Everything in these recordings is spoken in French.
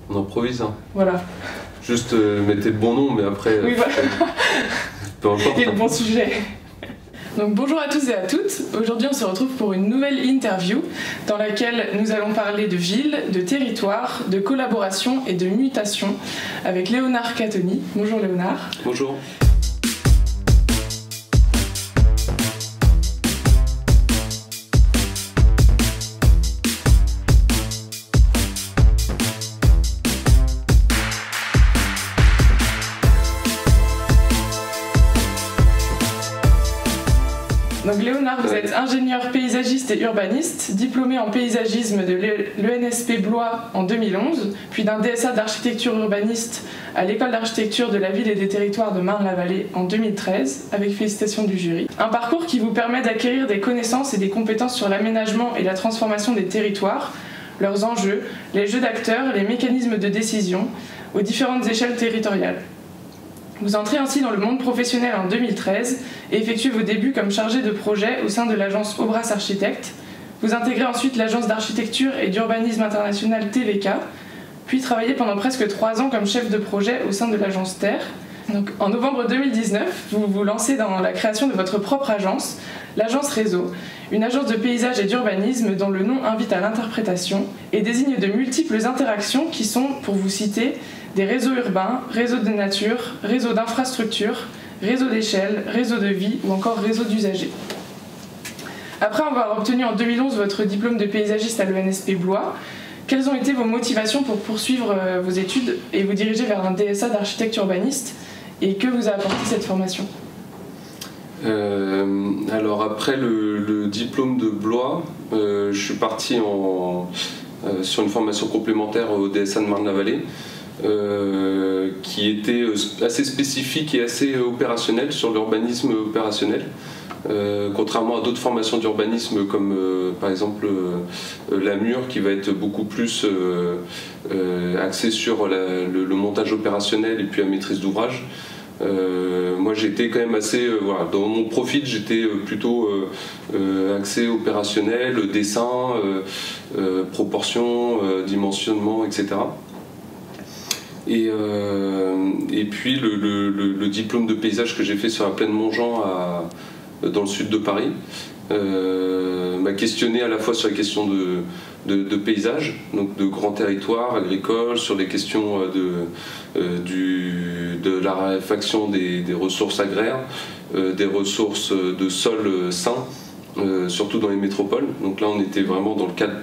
On improvise, hein. Voilà. Juste mettez le bon nom, mais après... Oui, voilà. Peu importe. Et le bon sujet. Donc bonjour à tous et à toutes. Aujourd'hui on se retrouve pour une nouvelle interview dans laquelle nous allons parler de ville, de territoire, de collaboration et de mutation avec Léonard Catoni. Bonjour Léonard. Bonjour. Donc Léonard, vous êtes ingénieur paysagiste et urbaniste, diplômé en paysagisme de l'ENSP Blois en 2011, puis d'un DSA d'architecture urbaniste à l'école d'architecture de la ville et des territoires de Marne-la-Vallée en 2013, avec félicitations du jury. Un parcours qui vous permet d'acquérir des connaissances et des compétences sur l'aménagement et la transformation des territoires, leurs enjeux, les jeux d'acteurs, les mécanismes de décision, aux différentes échelles territoriales. Vous entrez ainsi dans le monde professionnel en 2013 et effectuez vos débuts comme chargé de projet au sein de l'agence Aubras Architectes. Vous intégrez ensuite l'agence d'architecture et d'urbanisme international TVK, puis travaillez pendant presque 3 ans comme chef de projet au sein de l'agence Terre. Donc, en novembre 2019, vous vous lancez dans la création de votre propre agence, l'agence Réseau, une agence de paysage et d'urbanisme dont le nom invite à l'interprétation et désigne de multiples interactions qui sont, pour vous citer, des réseaux urbains, réseaux de nature, réseaux d'infrastructures, réseaux d'échelle, réseaux de vie ou encore réseaux d'usagers. Après avoir obtenu en 2011 votre diplôme de paysagiste à l'ENSP Blois, quelles ont été vos motivations pour poursuivre vos études et vous diriger vers un DSA d'architecte urbaniste et que vous a apporté cette formation ? Alors après le diplôme de Blois, je suis parti sur une formation complémentaire au DSA de Marne-la-Vallée. Qui était assez spécifique et assez opérationnel sur l'urbanisme opérationnel, contrairement à d'autres formations d'urbanisme comme par exemple la Mur qui va être beaucoup plus axée sur le montage opérationnel et puis la maîtrise d'ouvrage. Moi j'étais quand même assez, voilà, dans mon profil j'étais plutôt axé opérationnel, dessin, proportion, dimensionnement, etc. Et puis le diplôme de paysage que j'ai fait sur la plaine Montjean dans le sud de Paris m'a questionné à la fois sur les questions de paysage, donc de grands territoires agricoles, sur les questions de la raréfaction des ressources agraires, des ressources de sol sains, surtout dans les métropoles. Donc là on était vraiment dans le cadre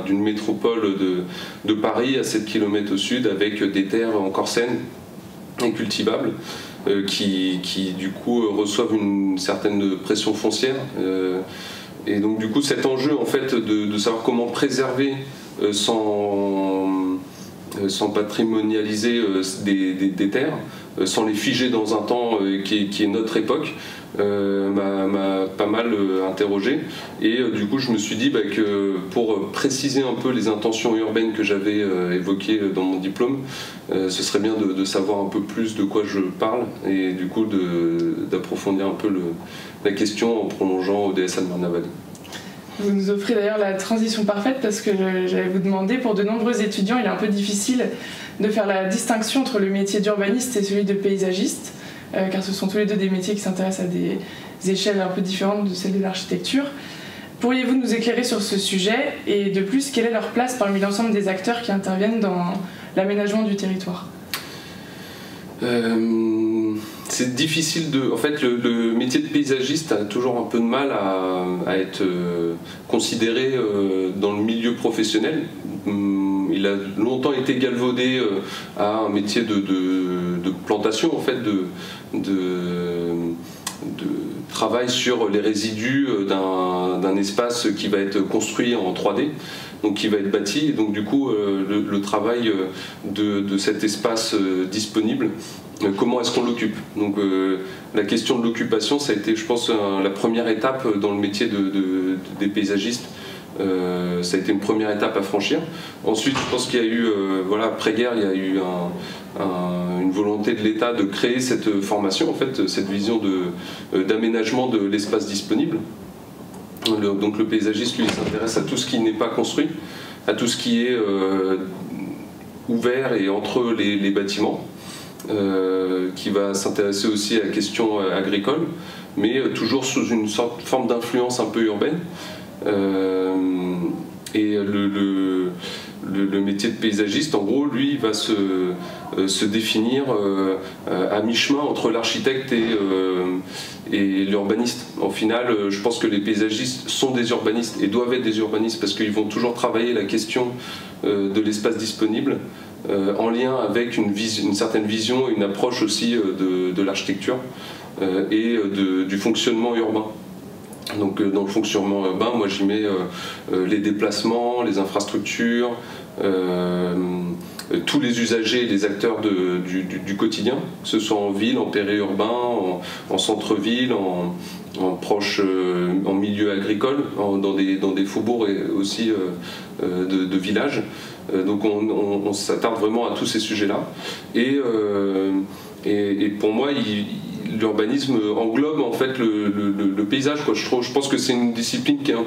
d'une métropole de Paris à 7 km au sud avec des terres encore saines et cultivables qui du coup reçoivent une certaine pression foncière et donc du coup cet enjeu en fait de savoir comment préserver sans patrimonialiser des terres, sans les figer dans un temps qui est notre époque, m'a pas mal interrogé et du coup je me suis dit que pour préciser un peu les intentions urbaines que j'avais évoquées dans mon diplôme, ce serait bien de savoir un peu plus de quoi je parle et du coup d'approfondir un peu la question en prolongeant au DSA de Marne-la-Vallée. Vous nous offrez d'ailleurs la transition parfaite parce que j'allais vous demander, pour de nombreux étudiants, il est un peu difficile de faire la distinction entre le métier d'urbaniste et celui de paysagiste, car ce sont tous les deux des métiers qui s'intéressent à des échelles un peu différentes de celles de l'architecture. Pourriez-vous nous éclairer sur ce sujet et de plus, quelle est leur place parmi l'ensemble des acteurs qui interviennent dans l'aménagement du territoire ? C'est difficile en fait, le métier de paysagiste a toujours un peu de mal à être considéré dans le milieu professionnel. Il a longtemps été galvaudé à un métier de plantation, en fait, de travail sur les résidus d'un espace qui va être construit en 3D. Donc qui va être bâti, et donc du coup le travail de cet espace disponible, comment est-ce qu'on l'occupe. Donc la question de l'occupation, ça a été, je pense, la première étape dans le métier des paysagistes. Ça a été une première étape à franchir. Ensuite, je pense qu'il y a eu, voilà, après-guerre, il y a eu une volonté de l'État de créer cette formation, en fait, cette vision d'aménagement de l'espace disponible. Donc le paysagiste, lui, il s'intéresse à tout ce qui n'est pas construit, à tout ce qui est ouvert et entre les bâtiments, qui va s'intéresser aussi à la question agricole, mais toujours sous une forme d'influence un peu urbaine. Et le métier de paysagiste, en gros, lui, il va se définir à mi-chemin entre l'architecte et l'urbaniste. Au final, je pense que les paysagistes sont des urbanistes et doivent être des urbanistes parce qu'ils vont toujours travailler la question de l'espace disponible en lien avec une certaine vision et une approche aussi de l'architecture et du fonctionnement urbain. Donc dans le fonctionnement urbain, moi j'y mets les déplacements, les infrastructures, tous les usagers et les acteurs du quotidien, que ce soit en ville, en périurbain, en centre-ville, en milieu agricole, dans des faubourgs et aussi de villages. Donc on s'attarde vraiment à tous ces sujets-là. Et pour moi, l'urbanisme englobe en fait le paysage, quoi. Je pense que c'est une discipline qui est un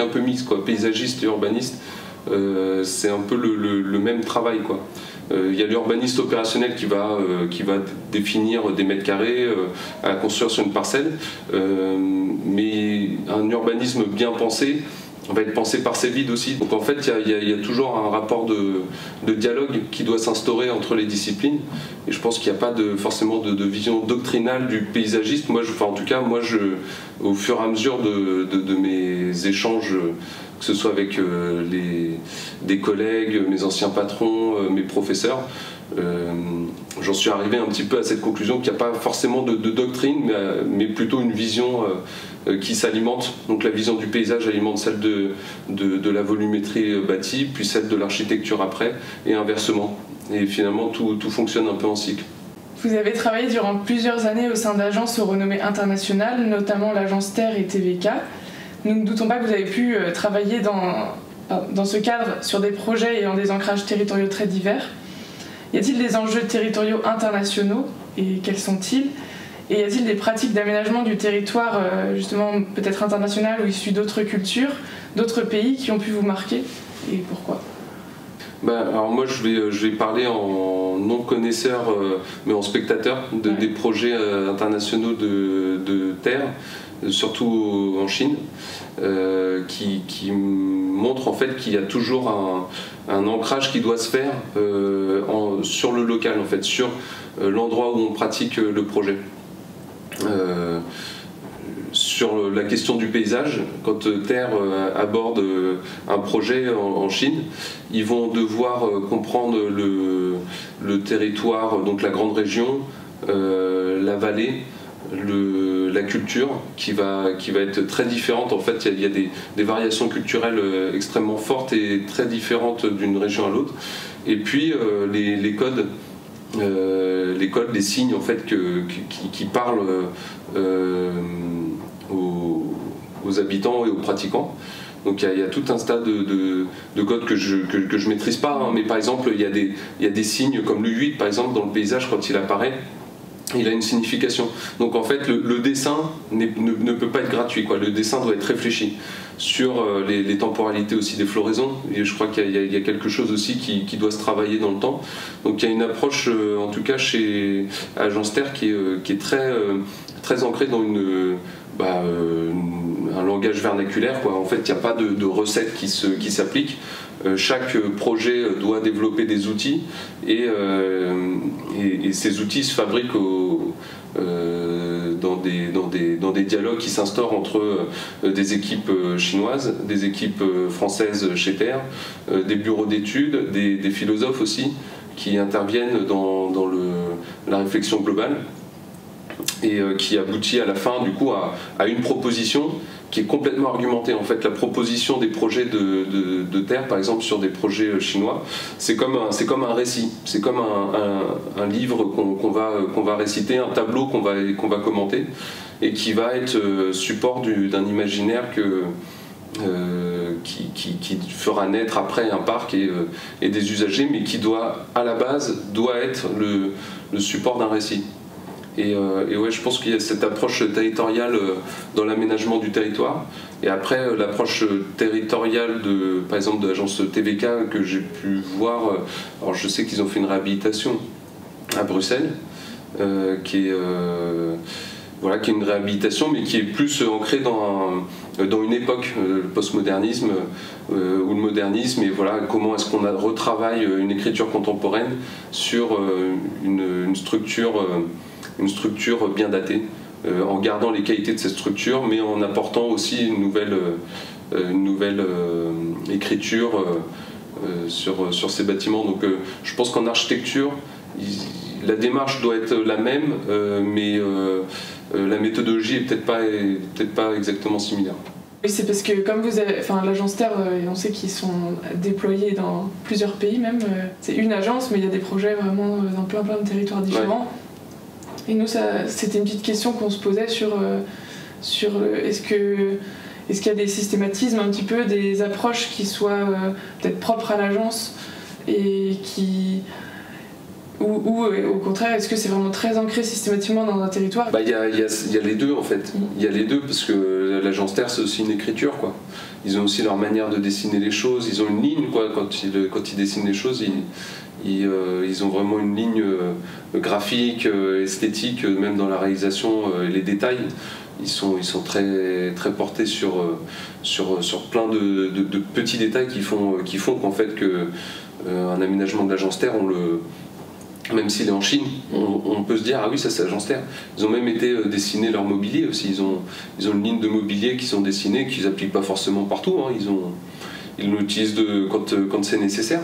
peu mixte, quoi. Paysagiste et urbaniste, c'est un peu le même travail, quoi. Il y a l'urbaniste opérationnel qui va définir des mètres carrés à construire sur une parcelle, mais un urbanisme bien pensé va être pensé par ses vides aussi. Donc en fait, il y a toujours un rapport de dialogue qui doit s'instaurer entre les disciplines. Et je pense qu'il n'y a pas forcément de vision doctrinale du paysagiste. Moi, en tout cas, au fur et à mesure de mes échanges, que ce soit avec des collègues, mes anciens patrons, mes professeurs, j'en suis arrivé un petit peu à cette conclusion qu'il n'y a pas forcément de doctrine, mais plutôt une vision qui s'alimente. Donc la vision du paysage alimente celle de la volumétrie bâtie, puis celle de l'architecture après, et inversement. Et finalement, tout fonctionne un peu en cycle. Vous avez travaillé durant plusieurs années au sein d'agences aux renommées internationales, notamment l'agence Terre et TVK. Nous ne doutons pas que vous avez pu travailler dans ce cadre sur des projets ayant des ancrages territoriaux très divers. Y a-t-il des enjeux territoriaux internationaux et quels sont-ils? Et y a-t-il des pratiques d'aménagement du territoire, justement peut-être international ou issues d'autres cultures, d'autres pays qui ont pu vous marquer et pourquoi? Alors moi je vais parler en non-connaisseur mais en spectateur des projets internationaux de terre, surtout en Chine, qui montrent en fait qu'il y a toujours un ancrage qui doit se faire sur le local, en fait, sur l'endroit où on pratique le projet. Sur la question du paysage, quand Terre aborde un projet en Chine, ils vont devoir comprendre le territoire, donc la grande région, la vallée, la culture qui va être très différente. En fait, il y a des variations culturelles extrêmement fortes et très différentes d'une région à l'autre. Et puis les codes, les signes en fait qui parlent aux habitants et aux pratiquants. Donc il y a tout un tas de codes que je maîtrise pas, hein, mais par exemple il y a des signes comme le 8 par exemple dans le paysage, quand il apparaît, il a une signification. Donc en fait le dessin ne peut pas être gratuit, quoi. Le dessin doit être réfléchi sur les temporalités aussi des floraisons, et je crois qu'il y a quelque chose aussi qui doit se travailler dans le temps. Donc il y a une approche en tout cas chez Agence Terre qui est très ancrée dans un langage vernaculaire, quoi. En fait il n'y a pas de recette qui s'applique. Chaque projet doit développer des outils et ces outils se fabriquent dans des dialogues qui s'instaurent entre des équipes chinoises, des équipes françaises chez Terre, des bureaux d'études, des philosophes aussi qui interviennent dans la réflexion globale et qui aboutit à la fin du coup à une proposition qui est complètement argumentée. En fait, la proposition des projets de Terre, par exemple sur des projets chinois, c'est comme un récit, c'est comme un livre qu'on va réciter, un tableau qu'on va commenter et qui va être support d'un imaginaire qui fera naître après un parc et des usagers, mais qui à la base doit être le support d'un récit. Et ouais, je pense qu'il y a cette approche territoriale dans l'aménagement du territoire. Et après, l'approche territoriale par exemple de l'agence TVK que j'ai pu voir, alors je sais qu'ils ont fait une réhabilitation à Bruxelles, qui est une réhabilitation, mais qui est plus ancrée dans une époque, le postmodernisme ou le modernisme, et voilà, comment est-ce qu'on retravaille une écriture contemporaine sur une structure bien datée, en gardant les qualités de cette structure, mais en apportant aussi une nouvelle écriture sur ces bâtiments. Donc je pense qu'en architecture, la démarche doit être la même, mais la méthodologie est peut-être pas exactement similaire. Oui, c'est parce que comme vous avez, l'agence Terre, on sait qu'ils sont déployés dans plusieurs pays même. C'est une agence, mais il y a des projets vraiment dans plein de territoires différents. Ouais. Et nous, c'était une petite question qu'on se posait sur est-ce qu'il y a des systématismes un petit peu, des approches qui soient peut-être propres à l'agence et qui... Ou au contraire, est-ce que c'est vraiment très ancré systématiquement dans un territoire ? Il y a les deux en fait. Il y a les deux parce que l'agence Terre c'est aussi une écriture quoi. Ils ont aussi leur manière de dessiner les choses. Ils ont une ligne quoi. Quand ils dessinent les choses, ils ont vraiment une ligne graphique, esthétique, même dans la réalisation et les détails. Ils sont très portés sur plein de petits détails qui font qu'en fait un aménagement de l'agence Terre, même s'il est en Chine, on peut se dire ah oui ça c'est l'agence Terre. Ils ont même été dessiner leur mobilier aussi. Ils ont une ligne de mobilier qui sont dessinés, qu'ils n'appliquent pas forcément partout. Hein. Ils l'utilisent quand c'est nécessaire.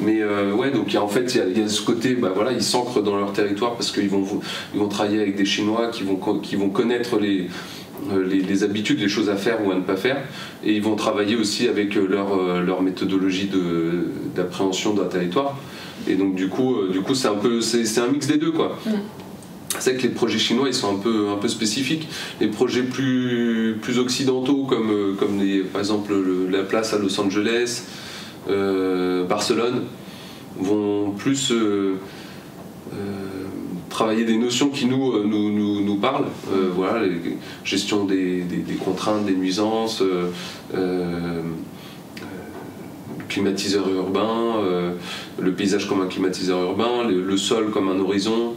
Mais ouais, donc en fait il y a ce côté, ils s'ancrent dans leur territoire parce qu'ils vont travailler avec des Chinois qui vont connaître les habitudes, les choses à faire ou à ne pas faire, et ils vont travailler aussi avec leur méthodologie d'appréhension d'un territoire. Et donc du coup c'est un mix des deux quoi. C'est vrai que les projets chinois ils sont un peu spécifiques. Les projets plus occidentaux comme par exemple la place à Los Angeles, Barcelone, vont plus travailler des notions qui nous parlent. Voilà, gestion des contraintes, des nuisances. Climatiseur urbain, le paysage comme un climatiseur urbain, le sol comme un horizon.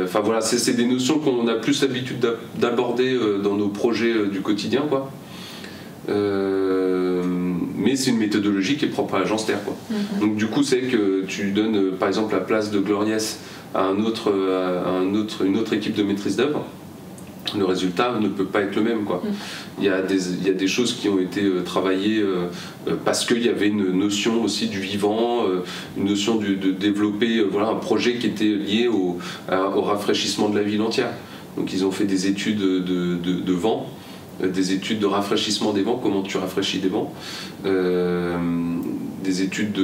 Enfin voilà, c'est des notions qu'on a plus l'habitude d'aborder dans nos projets du quotidien, quoi. Mais c'est une méthodologie qui est propre à l'agence Terre, quoi. Donc du coup, c'est que tu donnes par exemple la place de Gloriès à une autre équipe de maîtrise d'œuvre. Le résultat ne peut pas être le même quoi. Il y a des choses qui ont été travaillées parce qu'il y avait une notion aussi du vivant, une notion de développer un projet qui était lié au rafraîchissement de la ville entière. Donc ils ont fait des études de vent, des études de rafraîchissement des vents, comment tu rafraîchis des vents, des études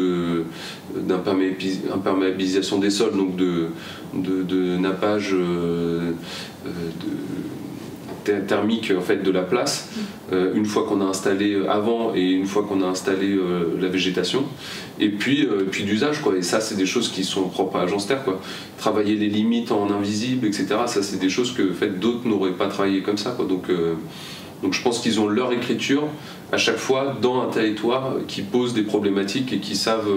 d'imperméabilisation des sols, donc de nappage thermique en fait de la place, une fois qu'on a installé avant et une fois qu'on a installé la végétation, et puis d'usage quoi. Et ça c'est des choses qui sont propres à l'agence Terre quoi. Travailler les limites en invisible, etc. Ça c'est des choses que en fait, d'autres n'auraient pas travaillé comme ça quoi. Donc je pense qu'ils ont leur écriture à chaque fois dans un territoire qui pose des problématiques et qui savent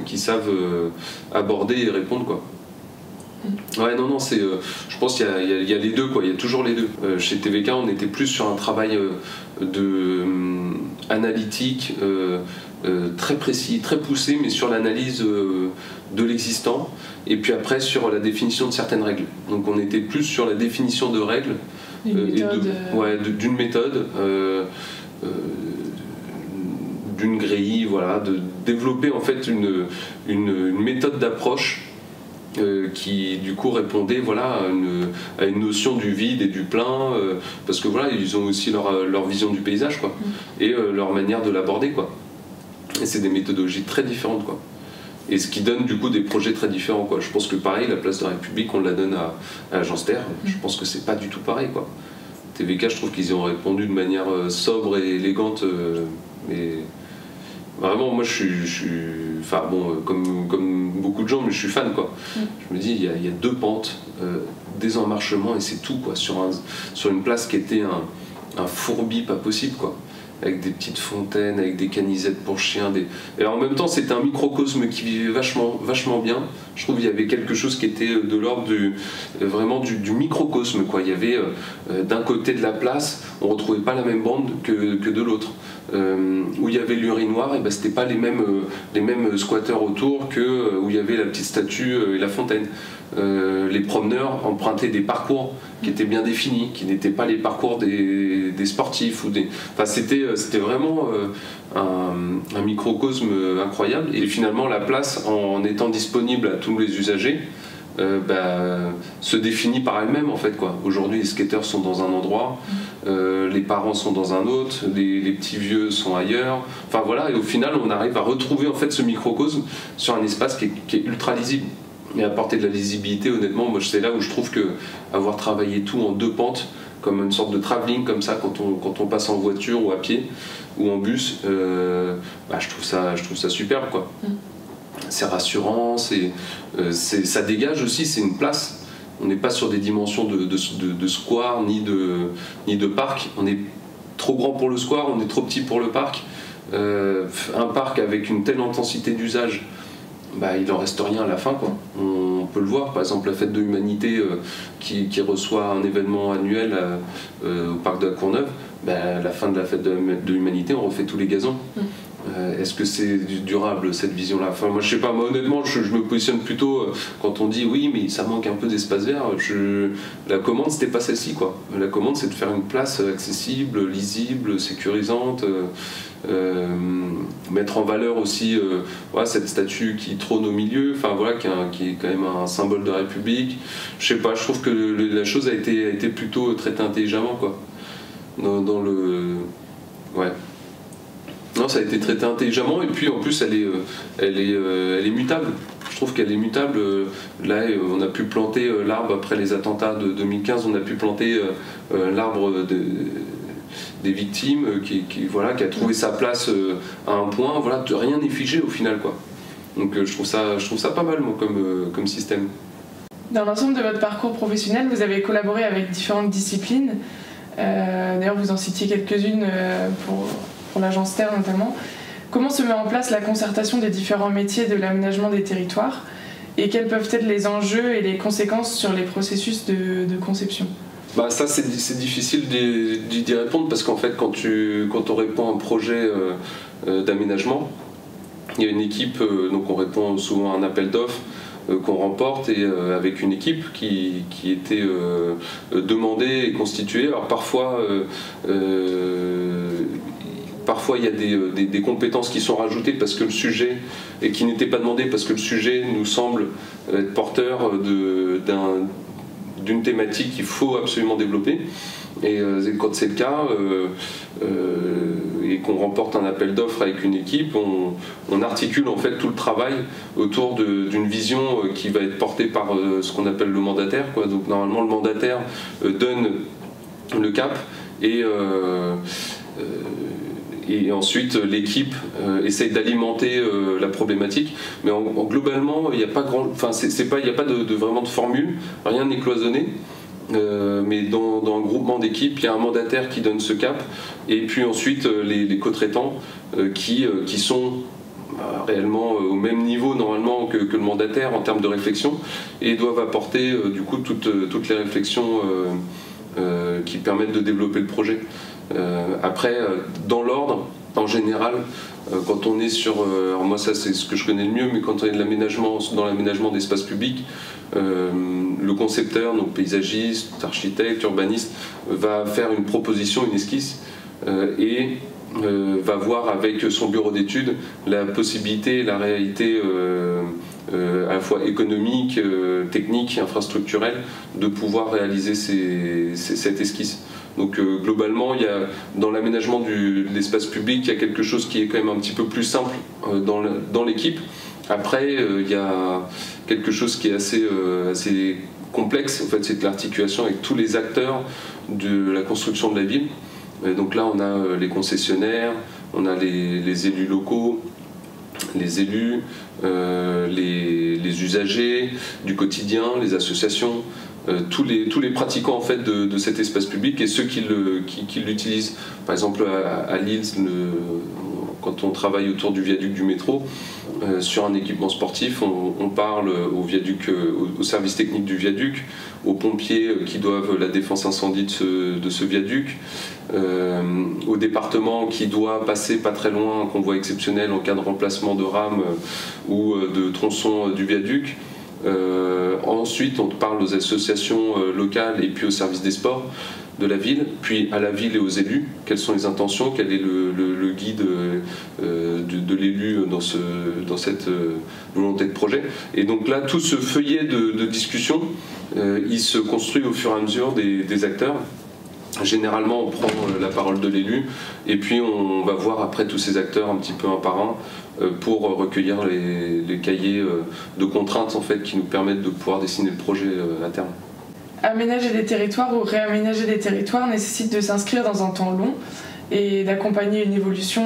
qui savent aborder et répondre quoi. Ouais, non, je pense qu'il y a les deux, quoi. Il y a toujours les deux. Chez TVK, on était plus sur un travail analytique, très précis, très poussé, mais sur l'analyse de l'existant, et puis après sur la définition de certaines règles. Donc on était plus sur la définition de règles, d'une méthode, d'une grille, voilà, de développer en fait une méthode d'approche qui du coup répondait à une notion du vide et du plein, parce que voilà, ils ont aussi leur vision du paysage quoi, et leur manière de l'aborder quoi. Et c'est des méthodologies très différentes quoi. Et ce qui donne du coup des projets très différents quoi. Je pense que pareil, la place de la République, on la donne à l'agence Terre. Je pense que c'est pas du tout pareil quoi. TVK, je trouve qu'ils y ont répondu de manière sobre et élégante, mais Vraiment, moi enfin bon, comme beaucoup de gens, mais je suis fan quoi. Je me dis, il y a 2 pentes, des emmarchements et c'est tout quoi, sur une place qui était un fourbi pas possible quoi. Avec des petites fontaines, avec des canisettes pour chiens. Et en même temps, c'était un microcosme qui vivait vachement bien. Je trouve qu'il y avait quelque chose qui était de l'ordre vraiment du microcosme, quoi. Il y avait d'un côté de la place, on ne retrouvait pas la même bande que de l'autre. Où il y avait l'urinoir, et ben, c'était pas les mêmes squatteurs autour où il y avait la petite statue et la fontaine. Les promeneurs empruntaient des parcours qui étaient bien définis, qui n'étaient pas les parcours des sportifs enfin c'était vraiment un microcosme incroyable. Et finalement la place, en étant disponible à tous les usagers, se définit par elle-même en fait quoi. Aujourd'hui les skateurs sont dans un endroit, les parents sont dans un autre, les petits vieux sont ailleurs, enfin voilà, et au final on arrive à retrouver en fait ce microcosme sur un espace qui est ultra lisible et apporter de la lisibilité. Honnêtement, moi c'est là où je trouve que avoir travaillé tout en 2 pentes comme une sorte de travelling comme ça quand on passe en voiture ou à pied ou en bus, je trouve ça superbe quoi. C'est rassurant, ça dégage aussi, c'est une place. On n'est pas sur des dimensions de square ni de parc. On est trop grand pour le square, on est trop petit pour le parc. Un parc avec une telle intensité d'usage, il en reste rien à la fin quoi. On peut le voir, par exemple la fête de l'Humanité qui reçoit un événement annuel au parc de la Courneuve. À la fin de la fête de l'Humanité, on refait tous les gazons. Est-ce que c'est durable cette vision-là? Enfin, moi je sais pas, moi honnêtement je me positionne plutôt quand on dit oui mais ça manque un peu d'espace vert. La commande c'était pas celle-ci quoi. La commande c'est de faire une place accessible, lisible, sécurisante, mettre en valeur aussi cette statue qui trône au milieu, enfin voilà, qui est quand même un symbole de République. Je sais pas, je trouve que la chose a été plutôt traitée intelligemment quoi. Non, ça a été traité intelligemment et puis en plus elle est mutable. Je trouve qu'elle est mutable. Là, on a pu planter l'arbre après les attentats de 2015. On a pu planter l'arbre des victimes qui a trouvé sa place à un point. Voilà, rien n'est figé au final quoi. Donc je trouve ça pas mal moi comme système. Dans l'ensemble de votre parcours professionnel, vous avez collaboré avec différentes disciplines. D'ailleurs, vous en citiez quelques-unes pour l'agence Terre notamment. Comment se met en place la concertation des différents métiers de l'aménagement des territoires et quels peuvent être les enjeux et les conséquences sur les processus de conception? Ça c'est difficile d'y répondre parce qu'en fait quand on répond à un projet d'aménagement, il y a une équipe, donc on répond souvent à un appel d'offres qu'on remporte et avec une équipe qui était demandée et constituée. Alors parfois il y a des compétences qui sont rajoutées parce que le sujet, et qui n'étaient pas demandées parce que le sujet nous semble être porteur d'une thématique qu'il faut absolument développer. Et quand c'est le cas, et qu'on remporte un appel d'offres avec une équipe, on articule en fait tout le travail autour d'une vision qui va être portée par ce qu'on appelle le mandataire, quoi. Donc normalement le mandataire donne le cap et ensuite l'équipe essaye d'alimenter la problématique, mais globalement il n'y a pas vraiment de formule, rien n'est cloisonné. Mais dans un groupement d'équipe, il y a un mandataire qui donne ce cap, et puis ensuite les co-traitants qui sont réellement au même niveau normalement que le mandataire en termes de réflexion, et doivent apporter du coup toutes les réflexions qui permettent de développer le projet. Après, dans l'ordre, en général, quand on est sur... alors moi ça c'est ce que je connais le mieux, mais quand on est dans l'aménagement d'espaces publics, le concepteur, donc paysagiste, architecte, urbaniste, va faire une proposition, une esquisse, et va voir avec son bureau d'études la possibilité, la réalité à la fois économique, technique, infrastructurelle, de pouvoir réaliser cette esquisse. Donc globalement, dans l'aménagement de l'espace public, il y a quelque chose qui est quand même un petit peu plus simple dans l'équipe. Après, il y a quelque chose qui est assez complexe, en fait, c'est l'articulation avec tous les acteurs de la construction de la ville. Et donc là, on a les concessionnaires, On a les élus locaux, les élus, les usagers du quotidien, les associations, tous les pratiquants en fait de cet espace public et ceux qui l'utilisent. Par exemple à Lille, quand on travaille autour du viaduc du métro, sur un équipement sportif, on parle au service technique du viaduc, aux pompiers qui doivent la défense incendie de ce viaduc, au département qui doit passer pas très loin un convoi exceptionnel en cas de remplacement de rames ou de tronçon du viaduc. Ensuite, on parle aux associations locales et puis au service des sports de la ville, puis à la ville et aux élus, quelles sont les intentions, quel est le guide de l'élu dans cette volonté de projet. Et donc là, tout ce feuillet de discussion, il se construit au fur et à mesure des acteurs. Généralement, on prend la parole de l'élu et puis on va voir après tous ces acteurs un petit peu un par un pour recueillir les cahiers de contraintes en fait, qui nous permettent de pouvoir dessiner le projet à terme. Aménager des territoires ou réaménager des territoires nécessite de s'inscrire dans un temps long et d'accompagner une évolution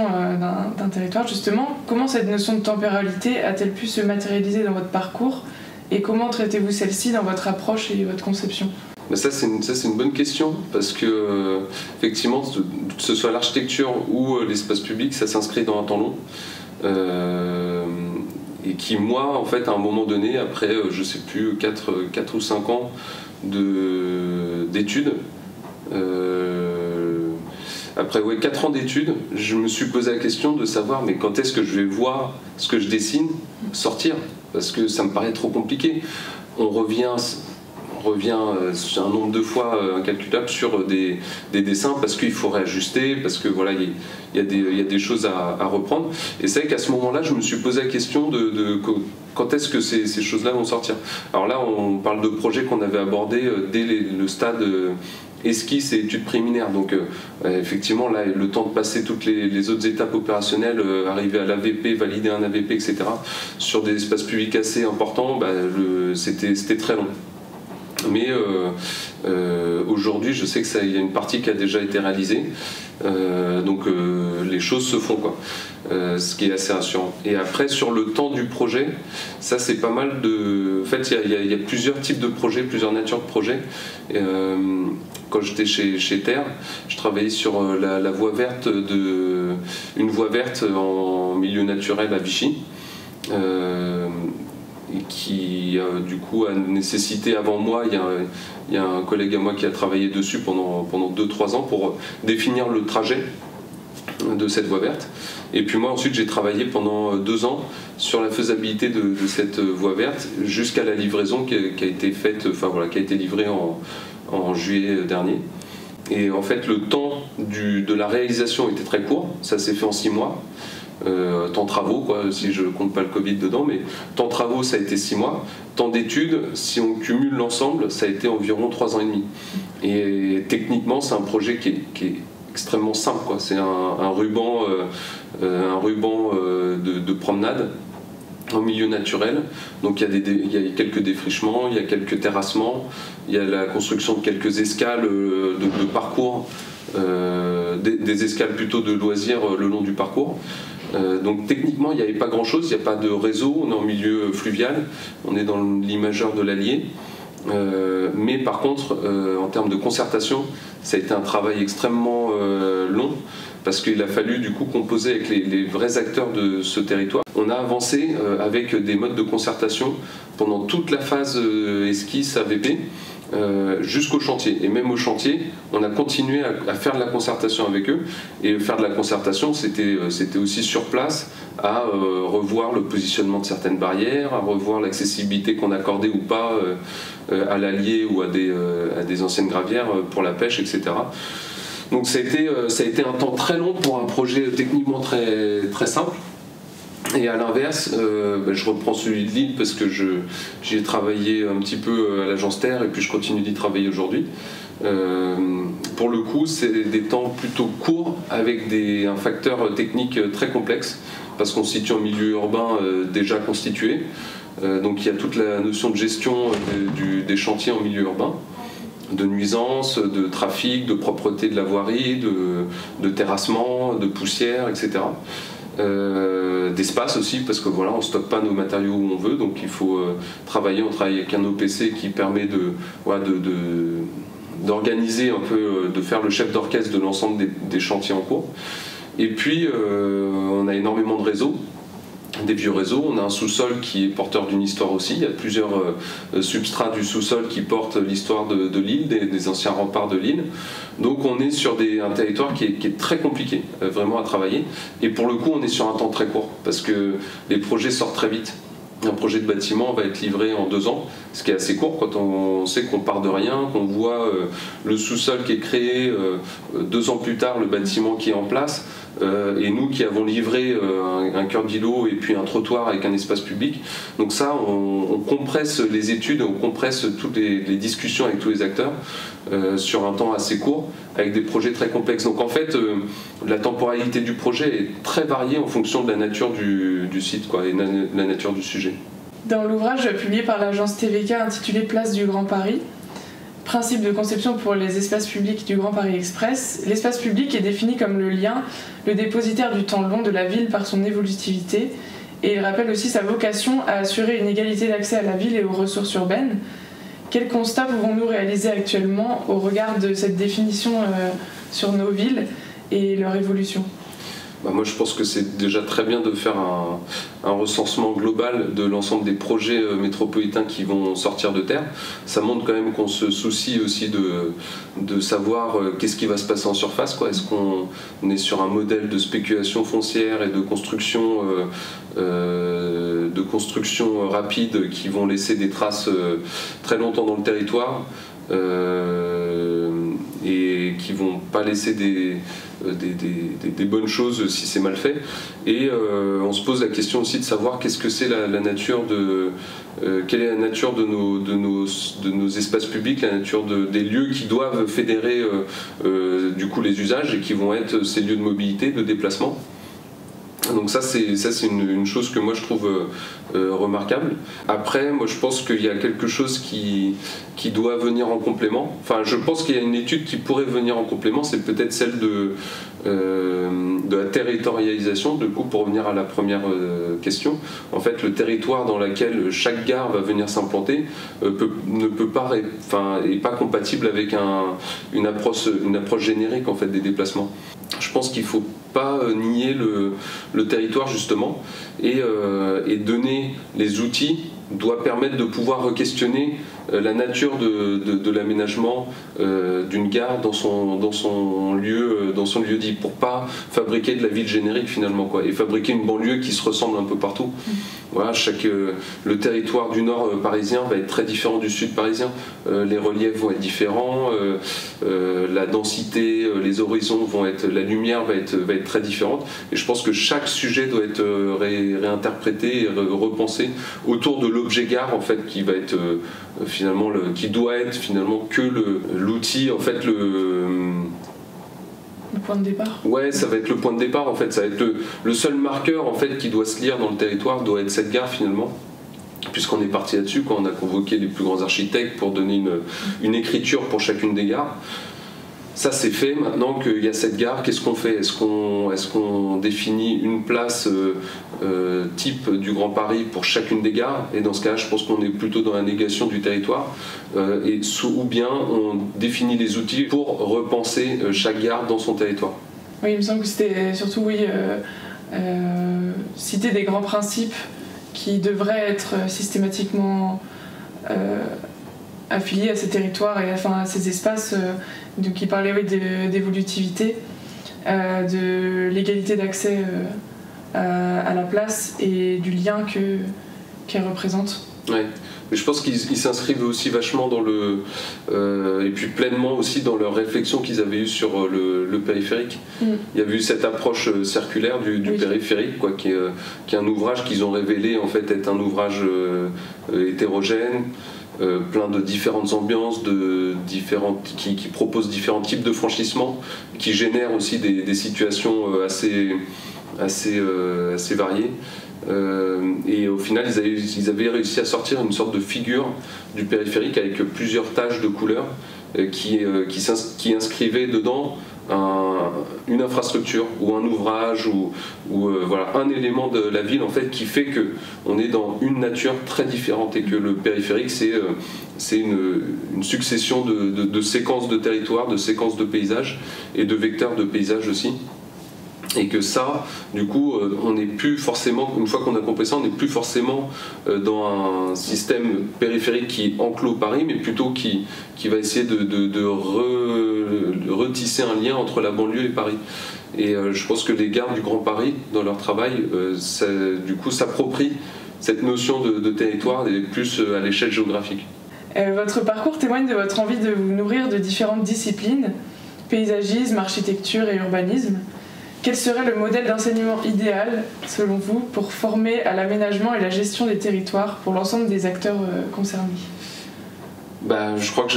d'un territoire. Justement, comment cette notion de temporalité a-t-elle pu se matérialiser dans votre parcours et comment traitez-vous celle-ci dans votre approche et votre conception ? Ça c'est une bonne question parce que effectivement, que ce soit l'architecture ou l'espace public, ça s'inscrit dans un temps long. Et qui, moi, en fait, à un moment donné, après, je sais plus, 4 ou 5 ans d'études, après 4 ans d'études, je me suis posé la question de savoir mais quand est-ce que je vais voir ce que je dessine sortir, parce que ça me paraît trop compliqué. On revient un nombre de fois incalculable sur des dessins parce qu'il faut réajuster, parce que voilà, il y a des choses à reprendre. Et c'est vrai qu'à ce moment-là, je me suis posé la question de quand est-ce que ces choses-là vont sortir. Alors là, on parle de projets qu'on avait abordés dès le stade esquisse et études préliminaires. Donc effectivement, là, le temps de passer toutes les autres étapes opérationnelles, arriver à l'AVP, valider un AVP, etc., sur des espaces publics assez importants, c'était très long. Mais aujourd'hui, je sais qu'il y a une partie qui a déjà été réalisée, donc les choses se font, quoi. Ce qui est assez rassurant. Et après, sur le temps du projet, ça c'est pas mal de... En fait, il y a plusieurs types de projets, plusieurs natures de projets. Quand j'étais chez Terre, je travaillais sur la voie verte, une voie verte en milieu naturel à Vichy. Qui du coup a nécessité avant moi, il y a un collègue à moi qui a travaillé dessus pendant 2-3 ans pour définir le trajet de cette voie verte. Et puis moi ensuite j'ai travaillé pendant 2 ans sur la faisabilité de cette voie verte jusqu'à la livraison qui a été faite, qui a été livrée en juillet dernier. Et en fait le temps de la réalisation était très court, ça s'est fait en 6 mois. Temps travaux, quoi, si je compte pas le Covid dedans, mais temps travaux ça a été 6 mois, temps d'études, si on cumule l'ensemble, ça a été environ 3 ans et demi. Et techniquement c'est un projet qui est extrêmement simple, quoi. C'est un ruban de promenade en milieu naturel, donc il y a quelques défrichements, il y a quelques terrassements, il y a la construction de quelques escales de parcours, des escales plutôt de loisirs le long du parcours. Donc techniquement il n'y avait pas grand chose, il n'y a pas de réseau, on est en milieu fluvial, on est dans l'imageur de l'Allier, mais par contre en termes de concertation ça a été un travail extrêmement long parce qu'il a fallu du coup composer avec les vrais acteurs de ce territoire. On a avancé avec des modes de concertation pendant toute la phase esquisse AVP jusqu'au chantier. Et même au chantier, on a continué à faire de la concertation avec eux. Et faire de la concertation, c'était aussi sur place à revoir le positionnement de certaines barrières, à revoir l'accessibilité qu'on accordait ou pas à l'Allier ou à des anciennes gravières pour la pêche, etc. Donc ça a été un temps très long pour un projet techniquement très, très simple. Et à l'inverse, je reprends celui de Lille parce que j'y ai travaillé un petit peu à l'agence Terre et puis je continue d'y travailler aujourd'hui. Pour le coup, c'est des temps plutôt courts avec un facteur technique très complexe parce qu'on se situe en milieu urbain déjà constitué. Donc il y a toute la notion de gestion des chantiers en milieu urbain. de nuisances, de trafic, de propreté de la voirie, de terrassement, de poussière, etc. D'espace aussi, parce que voilà, on ne stocke pas nos matériaux où on veut, donc il faut travailler. On travaille avec un OPC qui permet d'organiser un peu, de faire le chef d'orchestre de l'ensemble des chantiers en cours. Et puis on a énormément de réseaux, des vieux réseaux. On a un sous-sol qui est porteur d'une histoire aussi. Il y a plusieurs substrats du sous-sol qui portent l'histoire de l'île, des anciens remparts de l'île. Donc on est sur un territoire qui est très compliqué vraiment à travailler. Et pour le coup, on est sur un temps très court parce que les projets sortent très vite. Un projet de bâtiment va être livré en 2 ans, ce qui est assez court quand on sait qu'on part de rien, qu'on voit le sous-sol qui est créé, 2 ans plus tard le bâtiment qui est en place, et nous qui avons livré un cœur d'îlot et puis un trottoir avec un espace public. Donc ça, on compresse les études, on compresse toutes les discussions avec tous les acteurs sur un temps assez court, avec des projets très complexes. Donc en fait, la temporalité du projet est très variée en fonction de la nature du site, quoi, et de la nature du sujet. Dans l'ouvrage publié par l'agence TVK intitulé Place du Grand Paris, principe de conception pour les espaces publics du Grand Paris Express, l'espace public est défini comme le lien, le dépositaire du temps long de la ville par son évolutivité, et il rappelle aussi sa vocation à assurer une égalité d'accès à la ville et aux ressources urbaines. Quel constat pouvons-nous réaliser actuellement au regard de cette définition sur nos villes et leur évolution ? Moi je pense que c'est déjà très bien de faire un recensement global de l'ensemble des projets métropolitains qui vont sortir de terre. Ça montre quand même qu'on se soucie aussi de savoir qu'est-ce qui va se passer en surface, quoi. Est-ce qu'on est sur un modèle de spéculation foncière et de construction rapide qui vont laisser des traces très longtemps dans le territoire et qui vont pas laisser des bonnes choses si c'est mal fait. Et on se pose la question aussi de savoir qu'est-ce que c'est la nature quelle est la nature de nos espaces publics, la nature des lieux qui doivent fédérer du coup les usages et qui vont être ces lieux de mobilité, de déplacement. Donc ça c'est une chose que moi je trouve remarquable. Après, moi je pense qu'il y a quelque chose qui doit venir en complément. Enfin, je pense qu'il y a une étude qui pourrait venir en complément, c'est peut-être celle de la territorialisation. Du coup, pour revenir à la première question, en fait, le territoire dans lequel chaque gare va venir s'implanter est pas compatible avec une approche générique en fait des déplacements. Je pense qu'il ne faut pas nier le territoire justement et donner les outils doit permettre de pouvoir questionner la nature de l'aménagement d'une gare dans son lieu dit, pour pas fabriquer de la ville générique finalement, quoi, et fabriquer une banlieue qui se ressemble un peu partout. Voilà, le territoire du nord parisien va être très différent du sud parisien, les reliefs vont être différents, la densité, les horizons la lumière va être très différente, et je pense que chaque sujet doit être réinterprété et repensé autour de l'objet gare en fait, qui va être qui doit être finalement que l'outil en fait le point de départ. Ouais, ça va être le point de départ en fait, ça va être le seul marqueur en fait qui doit se lire dans le territoire, doit être cette gare finalement. Puisqu'on est parti là-dessus, quand on a convoqué les plus grands architectes pour donner une écriture pour chacune des gares. Ça c'est fait, maintenant qu'il y a cette gare, qu'est-ce qu'on fait ? Est-ce qu'on définit une place type du Grand Paris pour chacune des gares ? Et dans ce cas, je pense qu'on est plutôt dans la négation du territoire, ou bien on définit les outils pour repenser chaque gare dans son territoire. Oui, il me semble que c'était surtout, citer des grands principes qui devraient être systématiquement affiliés à ces territoires et à ces espaces. Donc il parlait d'évolutivité, de l'égalité d'accès à la place et du lien qu'elle représente. Ouais. Mais je pense qu'ils s'inscrivent aussi vachement dans et puis pleinement aussi dans leur réflexion qu'ils avaient eue sur le périphérique. Il y avait eu cette approche circulaire du périphérique, quoi, qui est un ouvrage qu'ils ont révélé en fait être un ouvrage hétérogène, plein de différentes ambiances, qui proposent différents types de franchissements, qui génèrent aussi des situations assez variées. Et au final, ils avaient réussi à sortir une sorte de figure du périphérique avec plusieurs taches de couleurs qui inscrivait dedans une infrastructure ou un ouvrage ou voilà, un élément de la ville en fait qui fait qu'on est dans une nature très différente et que le périphérique c'est une succession de séquences de territoires, de séquences de paysages et de vecteurs de paysages aussi. Et que ça, du coup, on n'est plus forcément, une fois qu'on a compris ça, on n'est plus forcément dans un système périphérique qui enclôt Paris, mais plutôt qui va essayer de retisser un lien entre la banlieue et Paris. Et je pense que les gardes du Grand Paris, dans leur travail, du coup, s'approprient cette notion de territoire et plus à l'échelle géographique. Votre parcours témoigne de votre envie de vous nourrir de différentes disciplines, paysagisme, architecture et urbanisme. Quel serait le modèle d'enseignement idéal, selon vous, pour former à l'aménagement et la gestion des territoires pour l'ensemble des acteurs concernés ? Je crois que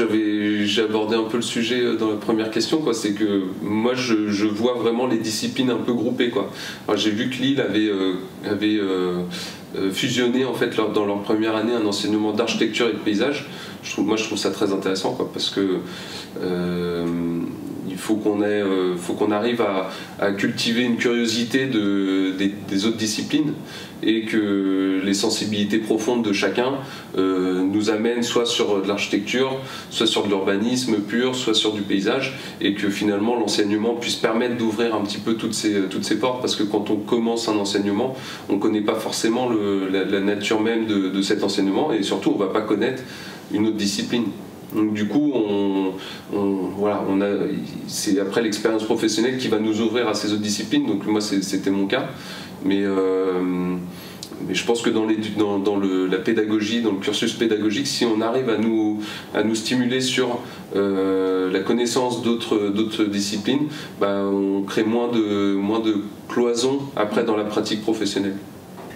j'ai abordé un peu le sujet dans la première question, quoi. C'est que moi je vois vraiment les disciplines un peu groupées, quoi. J'ai vu que Lille avait fusionné en fait dans leur première année un enseignement d'architecture et de paysage. Je trouve ça très intéressant, quoi, parce que il faut qu'on arrive à cultiver une curiosité des autres disciplines et que les sensibilités profondes de chacun nous amènent soit sur de l'architecture, soit sur de l'urbanisme pur, soit sur du paysage, et que finalement l'enseignement puisse permettre d'ouvrir un petit peu toutes ces portes, parce que quand on commence un enseignement, on ne connaît pas forcément la nature même de cet enseignement, et surtout on ne va pas connaître une autre discipline. Donc du coup, c'est après l'expérience professionnelle qui va nous ouvrir à ces autres disciplines. Donc moi, c'était mon cas. Mais je pense que dans la pédagogie, dans le cursus pédagogique, si on arrive à nous stimuler sur la connaissance d'autres disciplines, on crée moins de cloisons après dans la pratique professionnelle.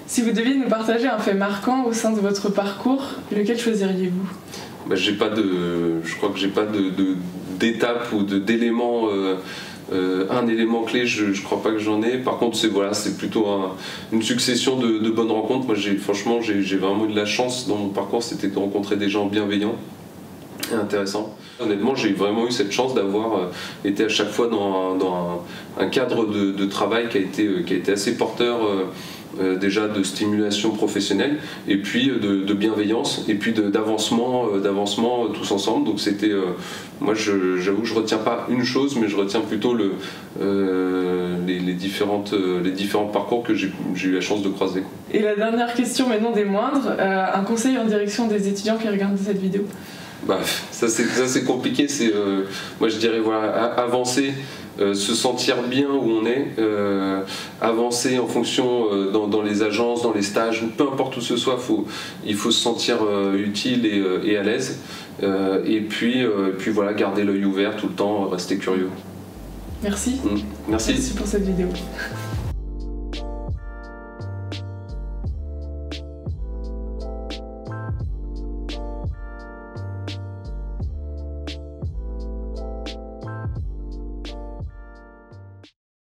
Si vous deviez nous partager un fait marquant au sein de votre parcours, lequel choisiriez-vous ? Je crois que j'ai pas d'étape ou d'élément, un élément clé, je crois pas que j'en ai. Par contre, c'est plutôt une succession de bonnes rencontres. Moi, franchement, j'ai vraiment eu de la chance dans mon parcours, c'était de rencontrer des gens bienveillants et intéressants. Honnêtement, j'ai vraiment eu cette chance d'avoir été à chaque fois dans un cadre de travail qui a été assez porteur. Déjà de stimulation professionnelle et puis de bienveillance et puis d'avancement tous ensemble. Donc c'était moi j'avoue que je retiens pas une chose, mais je retiens plutôt les différents parcours que j'ai eu la chance de croiser. Et la dernière question, mais non des moindres, un conseil en direction des étudiants qui regardent cette vidéo? Ça c'est compliqué, moi je dirais avancer, se sentir bien où on est, avancer en fonction dans les agences, dans les stages, peu importe où ce soit, il faut se sentir utile et à l'aise, et puis voilà, garder l'œil ouvert tout le temps, rester curieux. Merci. Merci. Merci pour cette vidéo.